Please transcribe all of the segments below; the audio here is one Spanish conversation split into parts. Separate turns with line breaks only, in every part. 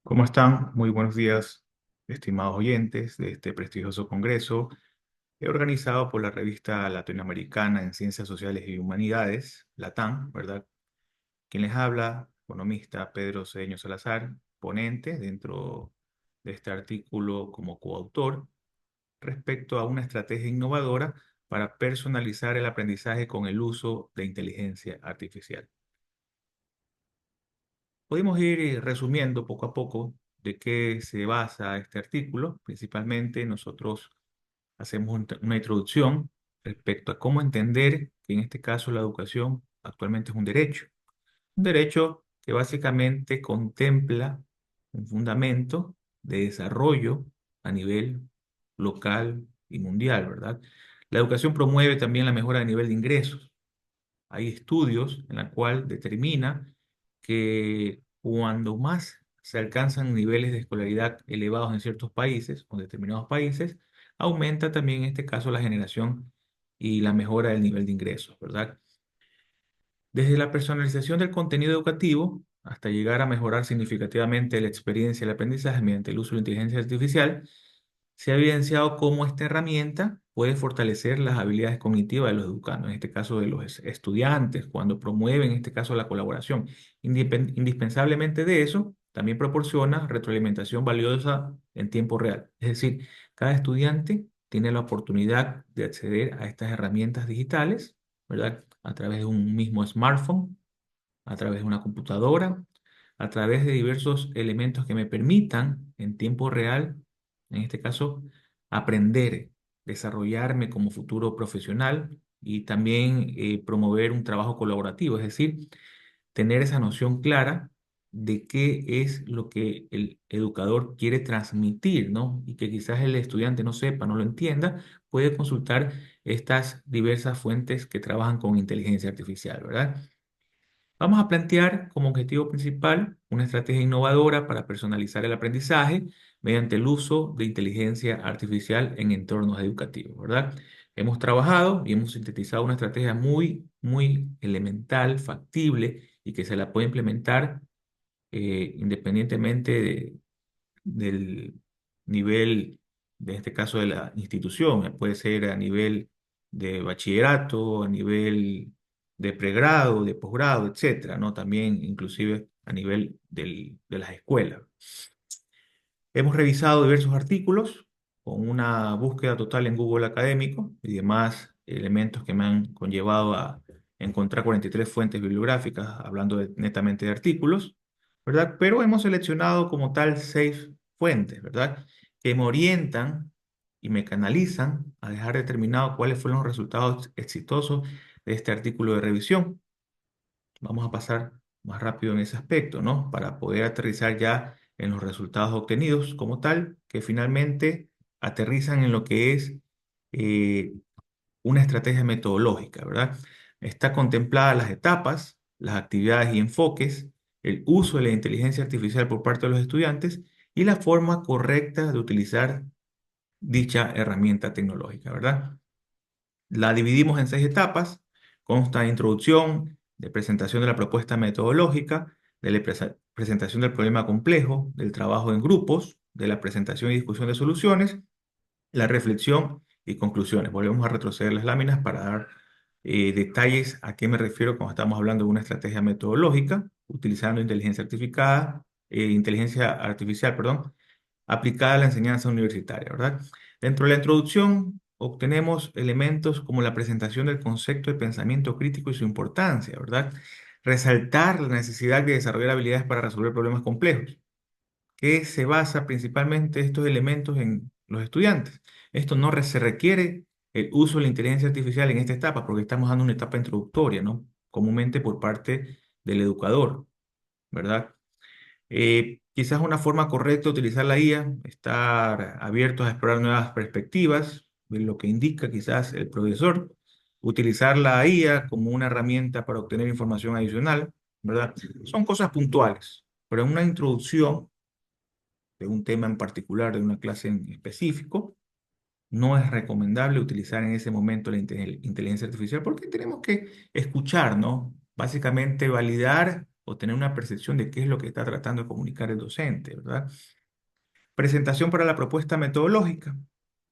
¿Cómo están? Muy buenos días, estimados oyentes de este prestigioso congreso organizado por la revista latinoamericana en Ciencias Sociales y Humanidades, LATAM, ¿verdad? Quien les habla, economista Pedro Cedeño Salazar, ponente dentro de este artículo como coautor respecto a una estrategia innovadora para personalizar el aprendizaje con el uso de inteligencia artificial. Podemos ir resumiendo poco a poco de qué se basa este artículo. Principalmente nosotros hacemos una introducción respecto a cómo entender que en este caso la educación actualmente es un derecho. Un derecho que básicamente contempla un fundamento de desarrollo a nivel local y mundial, ¿verdad? La educación promueve también la mejora de nivel de ingresos. Hay estudios en la cual determina que cuando más se alcanzan niveles de escolaridad elevados en ciertos países o determinados países, aumenta también en este caso la generación y la mejora del nivel de ingresos, ¿verdad? Desde la personalización del contenido educativo hasta llegar a mejorar significativamente la experiencia del aprendizaje mediante el uso de la inteligencia artificial, se ha evidenciado cómo esta herramienta puede fortalecer las habilidades cognitivas de los educandos, en este caso de los estudiantes, cuando promueven, en este caso, la colaboración. Indispensablemente de eso, también proporciona retroalimentación valiosa en tiempo real. Es decir, cada estudiante tiene la oportunidad de acceder a estas herramientas digitales, ¿verdad? A través de un mismo smartphone, a través de una computadora, a través de diversos elementos que me permitan en tiempo real, en este caso, aprender, desarrollarme como futuro profesional y también promover un trabajo colaborativo, es decir, tener esa noción clara de qué es lo que el educador quiere transmitir, ¿no? Y que quizás el estudiante no sepa, no lo entienda, puede consultar estas diversas fuentes que trabajan con inteligencia artificial, ¿verdad? Vamos a plantear como objetivo principal una estrategia innovadora para personalizar el aprendizaje mediante el uso de inteligencia artificial en entornos educativos, ¿verdad? Hemos trabajado y hemos sintetizado una estrategia muy elemental, factible y que se la puede implementar independientemente del nivel, de este caso de la institución, puede ser a nivel de bachillerato, a nivel de pregrado, de posgrado, etcétera, ¿no? También inclusive a nivel de las escuelas. Hemos revisado diversos artículos con una búsqueda total en Google Académico y demás elementos que me han conllevado a encontrar 43 fuentes bibliográficas hablando netamente de artículos, ¿verdad? Pero hemos seleccionado como tal 6 fuentes, ¿verdad? Que me orientan y me canalizan a dejar determinado cuáles fueron los resultados exitosos de este artículo de revisión. Vamos a pasar más rápido en ese aspecto, ¿no? Para poder aterrizar ya en los resultados obtenidos como tal, que finalmente aterrizan en lo que es eh, una estrategia metodológica, ¿verdad? Está contemplada las etapas, las actividades y enfoques, el uso de la inteligencia artificial por parte de los estudiantes y la forma correcta de utilizar dicha herramienta tecnológica, ¿verdad? La dividimos en 6 etapas. Consta de introducción, de presentación de la propuesta metodológica, de la presentación del problema complejo, del trabajo en grupos, de la presentación y discusión de soluciones, la reflexión y conclusiones. Volvemos a retroceder las láminas para dar detalles a qué me refiero cuando estamos hablando de una estrategia metodológica, utilizando inteligencia artificial, perdón, aplicada a la enseñanza universitaria, ¿verdad? Dentro de la introducción obtenemos elementos como la presentación del concepto de pensamiento crítico y su importancia, ¿verdad? Resaltar la necesidad de desarrollar habilidades para resolver problemas complejos, que se basa principalmente estos elementos en los estudiantes. Esto no se requiere el uso de la inteligencia artificial en esta etapa, porque estamos dando una etapa introductoria, ¿no? Comúnmente por parte del educador, ¿verdad? Quizás una forma correcta de utilizar la IA, estar abiertos a explorar nuevas perspectivas, de lo que indica quizás el profesor, utilizar la IA como una herramienta para obtener información adicional, ¿verdad? Son cosas puntuales, pero en una introducción de un tema en particular, de una clase en específico, no es recomendable utilizar en ese momento la inteligencia artificial porque tenemos que escuchar, ¿no? Básicamente validar o tener una percepción de qué es lo que está tratando de comunicar el docente, ¿verdad? Presentación para la propuesta metodológica.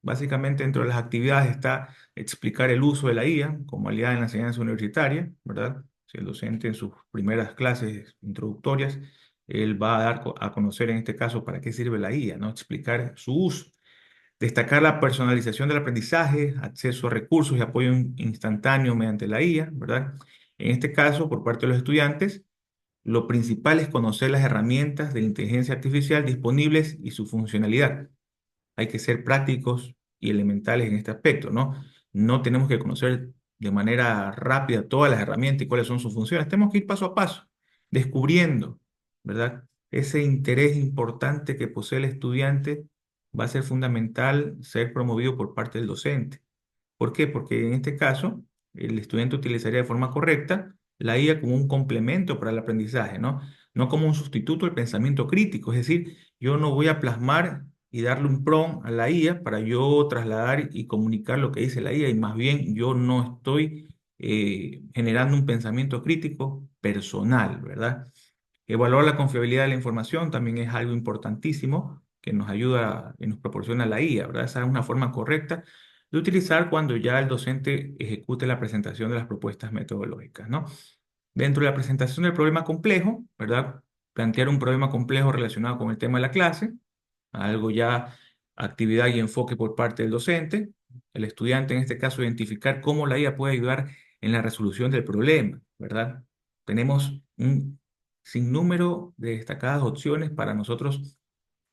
Básicamente, dentro de las actividades está explicar el uso de la IA como aliada en la enseñanza universitaria, ¿verdad? Si el docente en sus primeras clases introductorias, él va a dar a conocer en este caso para qué sirve la IA, ¿no? Explicar su uso. Destacar la personalización del aprendizaje, acceso a recursos y apoyo instantáneo mediante la IA, ¿verdad? En este caso, por parte de los estudiantes, lo principal es conocer las herramientas de la inteligencia artificial disponibles y su funcionalidad. Hay que ser prácticos y elementales en este aspecto, ¿no? No tenemos que conocer de manera rápida todas las herramientas y cuáles son sus funciones. Tenemos que ir paso a paso, descubriendo, ¿verdad? Ese interés importante que posee el estudiante va a ser fundamental ser promovido por parte del docente. ¿Por qué? Porque en este caso, el estudiante utilizaría de forma correcta la IA como un complemento para el aprendizaje, ¿no? No como un sustituto del pensamiento crítico. Es decir, yo no voy a plasmar y darle un prompt a la IA para yo trasladar y comunicar lo que dice la IA, y más bien yo no estoy generando un pensamiento crítico personal, ¿verdad? Evaluar la confiabilidad de la información también es algo importantísimo que nos ayuda y nos proporciona la IA, ¿verdad? Esa es una forma correcta de utilizar cuando ya el docente ejecute la presentación de las propuestas metodológicas, ¿no? Dentro de la presentación del problema complejo, ¿verdad? Plantear un problema complejo relacionado con el tema de la clase, algo ya actividad y enfoque por parte del docente, el estudiante en este caso identificar cómo la IA puede ayudar en la resolución del problema, ¿verdad? Tenemos un sinnúmero de destacadas opciones para nosotros,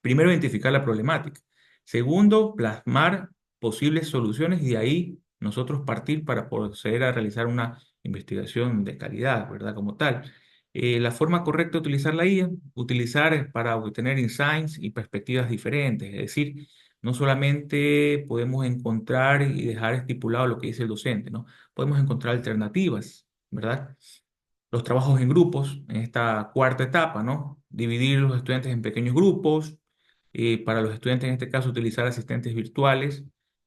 primero, identificar la problemática, segundo, plasmar posibles soluciones y de ahí nosotros partir para proceder a realizar una investigación de calidad, ¿verdad? Como tal. La forma correcta de utilizar la IA, utilizar para obtener insights y perspectivas diferentes, es decir, no solamente podemos encontrar y dejar estipulado lo que dice el docente, ¿no? Podemos encontrar alternativas, ¿verdad? Los trabajos en grupos, en esta cuarta etapa, ¿no? Dividir los estudiantes en pequeños grupos, para los estudiantes en este caso utilizar asistentes virtuales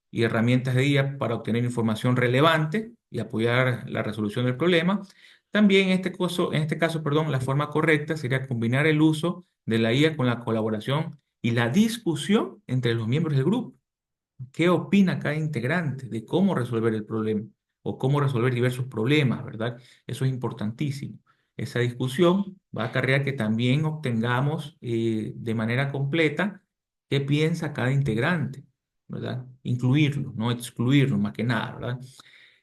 y herramientas de IA para obtener información relevante y apoyar la resolución del problema. También en este caso, perdón, la forma correcta sería combinar el uso de la IA con la colaboración y la discusión entre los miembros del grupo. ¿Qué opina cada integrante de cómo resolver el problema o cómo resolver diversos problemas, ¿verdad? Eso es importantísimo. Esa discusión va a acarrear que también obtengamos de manera completa qué piensa cada integrante, ¿verdad? Incluirlo, no excluirlo más que nada, ¿verdad?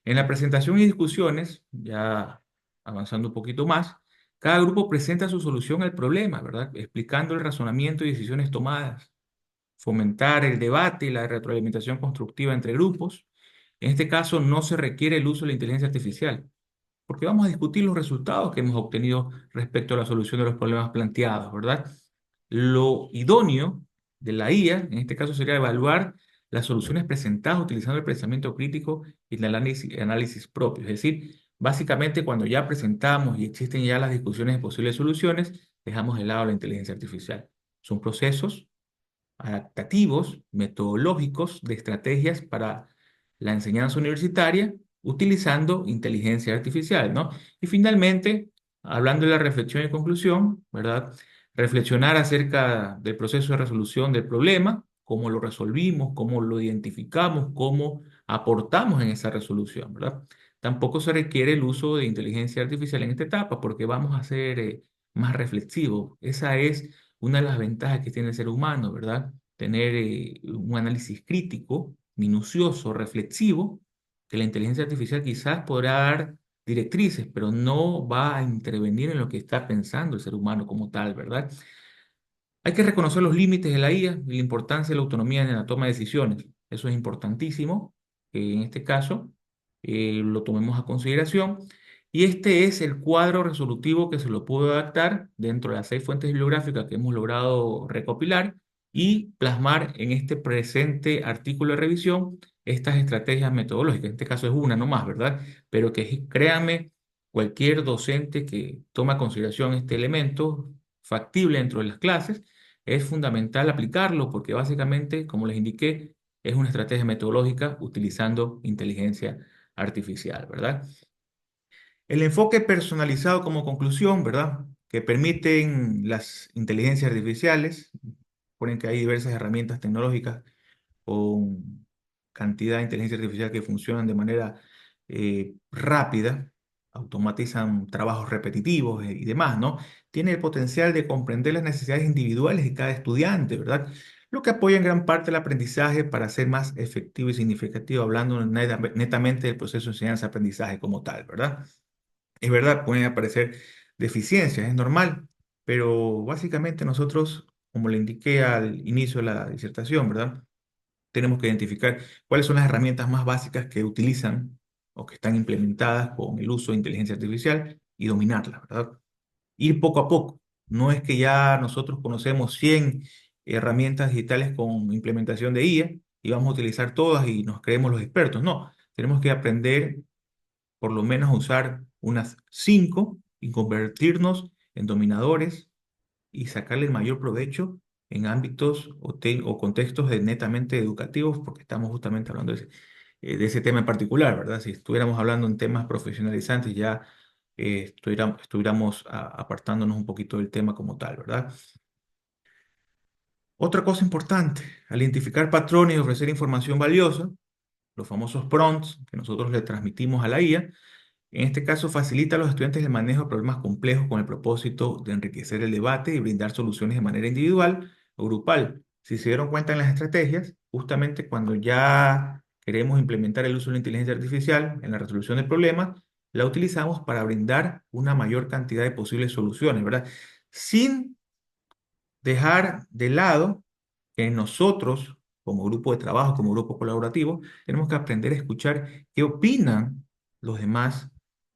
En la presentación y discusiones, ya avanzando un poquito más, cada grupo presenta su solución al problema, ¿verdad? Explicando el razonamiento y decisiones tomadas, fomentar el debate y la retroalimentación constructiva entre grupos. En este caso no se requiere el uso de la inteligencia artificial, porque vamos a discutir los resultados que hemos obtenido respecto a la solución de los problemas planteados, ¿verdad? Lo idóneo de la IA, en este caso, sería evaluar las soluciones presentadas utilizando el pensamiento crítico y el análisis propio. Es decir, básicamente cuando ya presentamos y existen ya las discusiones de posibles soluciones, dejamos de lado la inteligencia artificial. Son procesos adaptativos, metodológicos de estrategias para la enseñanza universitaria utilizando inteligencia artificial, ¿no? Y finalmente, hablando de la reflexión y conclusión, ¿verdad? Reflexionar acerca del proceso de resolución del problema, cómo lo resolvimos, cómo lo identificamos, cómo aportamos en esa resolución, ¿verdad? Tampoco se requiere el uso de inteligencia artificial en esta etapa porque vamos a ser más reflexivos. Esa es una de las ventajas que tiene el ser humano, ¿verdad? Tener un análisis crítico, minucioso, reflexivo, que la inteligencia artificial quizás podrá dar directrices, pero no va a intervenir en lo que está pensando el ser humano como tal, ¿verdad? Hay que reconocer los límites de la IA y la importancia de la autonomía en la toma de decisiones. Eso es importantísimo, que en este caso lo tomemos a consideración. Y este es el cuadro resolutivo que se lo puedo adaptar dentro de las 6 fuentes bibliográficas que hemos logrado recopilar y plasmar en este presente artículo de revisión estas estrategias metodológicas. En este caso es una nomás, ¿verdad? Pero que créame, cualquier docente que tome a consideración este elemento factible dentro de las clases, es fundamental aplicarlo porque básicamente, como les indiqué, es una estrategia metodológica utilizando inteligencia artificial, ¿verdad? El enfoque personalizado como conclusión, ¿verdad? que permiten las inteligencias artificiales. Ponen que hay diversas herramientas tecnológicas con cantidad de inteligencia artificial que funcionan de manera rápida, automatizan trabajos repetitivos y demás, ¿no? Tiene el potencial de comprender las necesidades individuales de cada estudiante, ¿verdad? Lo que apoya en gran parte el aprendizaje para ser más efectivo y significativo, hablando netamente del proceso de enseñanza-aprendizaje como tal, ¿verdad? Es verdad, pueden aparecer deficiencias, es normal, pero básicamente nosotros, como le indiqué al inicio de la disertación, ¿verdad? Tenemos que identificar cuáles son las herramientas más básicas que utilizan o que están implementadas con el uso de inteligencia artificial y dominarlas, ¿verdad? Ir poco a poco. No es que ya nosotros conocemos 100 herramientas digitales con implementación de IA y vamos a utilizar todas y nos creemos los expertos. No, tenemos que aprender por lo menos a usar unas 5 y convertirnos en dominadores y sacarle el mayor provecho en ámbitos o contextos netamente educativos, porque estamos justamente hablando de ese tema en particular, ¿verdad? Si estuviéramos hablando en temas profesionalizantes, ya estuviéramos apartándonos un poquito del tema como tal, ¿verdad? Otra cosa importante, al identificar patrones y ofrecer información valiosa, los famosos prompts que nosotros le transmitimos a la IA, en este caso, facilita a los estudiantes el manejo de problemas complejos con el propósito de enriquecer el debate y brindar soluciones de manera individual o grupal. Si se dieron cuenta en las estrategias, justamente cuando ya queremos implementar el uso de la inteligencia artificial en la resolución de problemas, la utilizamos para brindar una mayor cantidad de posibles soluciones, ¿verdad? Sin dejar de lado que nosotros, como grupo de trabajo, como grupo colaborativo, tenemos que aprender a escuchar qué opinan los demás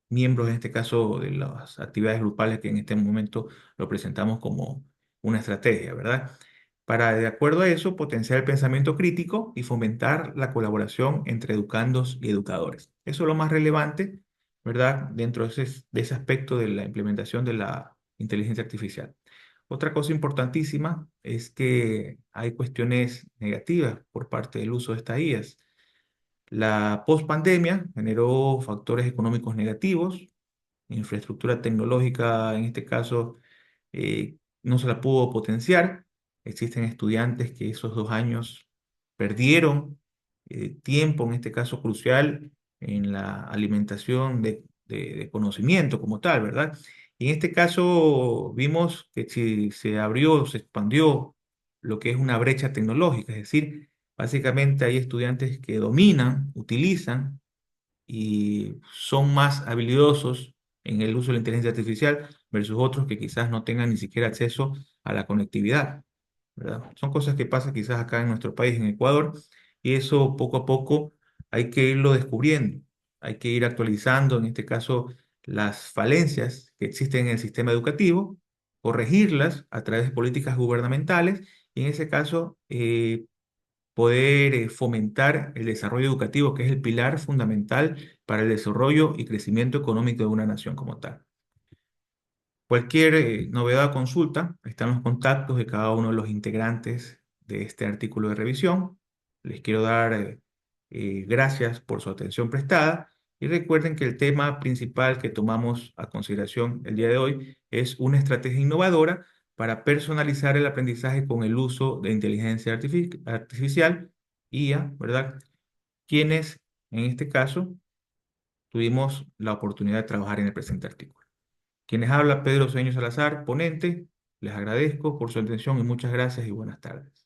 miembros, en este caso, de las actividades grupales que en este momento lo presentamos como una estrategia, ¿verdad? Para, de acuerdo a eso, potenciar el pensamiento crítico y fomentar la colaboración entre educandos y educadores. Eso es lo más relevante, ¿verdad? Dentro de ese aspecto de la implementación de la inteligencia artificial. Otra cosa importantísima es que hay cuestiones negativas por parte del uso de estas IAs. La pospandemia generó factores económicos negativos, infraestructura tecnológica, en este caso, no se la pudo potenciar. Existen estudiantes que esos 2 años perdieron tiempo, en este caso crucial, en la alimentación de conocimiento como tal, ¿verdad? Y en este caso vimos que si se abrió, se expandió lo que es una brecha tecnológica, es decir, básicamente hay estudiantes que dominan, utilizan y son más habilidosos en el uso de la inteligencia artificial versus otros que quizás no tengan ni siquiera acceso a la conectividad, ¿verdad? Son cosas que pasan quizás acá en nuestro país, en Ecuador, y eso poco a poco hay que irlo descubriendo, hay que ir actualizando, en este caso, las falencias que existen en el sistema educativo, corregirlas a través de políticas gubernamentales y en ese caso poder fomentar el desarrollo educativo, que es el pilar fundamental para el desarrollo y crecimiento económico de una nación como tal. Cualquier novedad o consulta, están los contactos de cada uno de los integrantes de este artículo de revisión. Les quiero dar gracias por su atención prestada y recuerden que el tema principal que tomamos a consideración el día de hoy es una estrategia innovadora para personalizar el aprendizaje con el uso de inteligencia artificial, IA, ¿verdad? Quienes, en este caso, tuvimos la oportunidad de trabajar en el presente artículo. Quienes habla Pedro Sueño Salazar, ponente, les agradezco por su atención y muchas gracias y buenas tardes.